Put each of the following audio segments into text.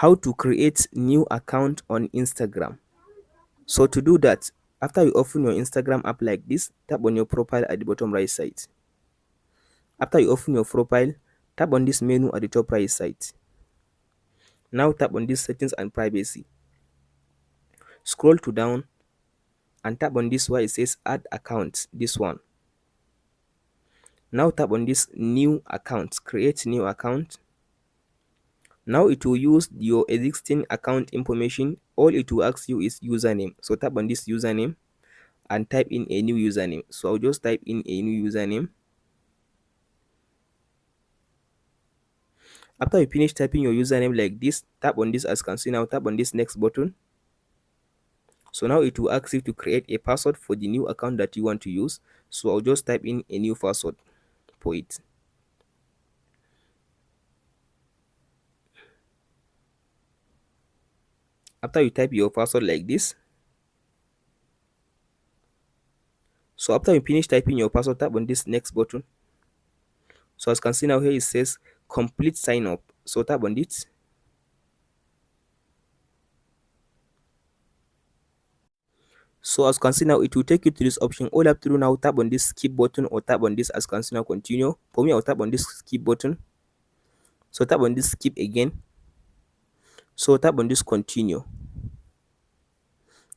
How to create new account on Instagram. So to do that, after you open your Instagram app like this, tap on your profile at the bottom right side. After you open your profile, tap on this menu at the top right side. Now tap on this settings and privacy. Scroll to down and tap on this where it says add account, this one. Now tap on this new account, create new account. Now it will use your existing account information. All it will ask you is username. So tap on this username and type in a new username. So I'll just type in a new username. After you finish typing your username like this, tap on this as you can see now, tap on this next button. So now it will ask you to create a password for the new account that you want to use. So I'll just type in a new password for it. After you type your password like this, so after you finish typing your password, tap on this next button. So as you can see now here it says complete sign up. So tap on it. So as you can see now, it will take you to this option. All you have to do now, tap on this skip button or tap on this as you can see now continue. For me, I'll tap on this skip button. So tap on this skip again. So tap on this continue.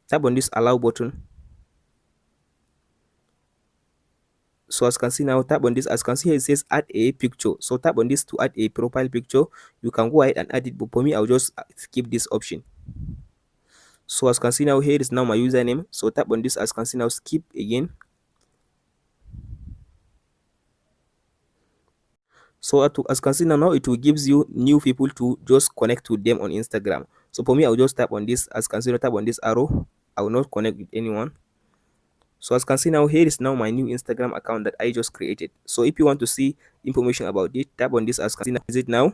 Tap on this allow button. So as you can see now, tap on this. As you can see here, it says add a picture. So tap on this to add a profile picture. You can go ahead and add it, but for me, I'll just skip this option. So as you can see now, here is now my username. So tap on this as you can see now, skip again. So as you can see now, it will gives you new people to just connect with them on Instagram. So for me, I'll just tap on this as you can see now, tap on this arrow. I will not connect with anyone. So as you can see now, here is now my new Instagram account that I just created. So if you want to see information about it, tap on this as you can see now. Is it now?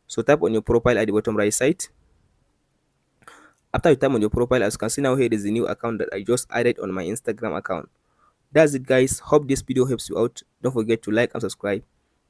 So tap on your profile at the bottom right side. After you tap on your profile, as you can see now, here is the new account that I just added on my Instagram account. That's it, guys. Hope this video helps you out. Don't forget to like and subscribe.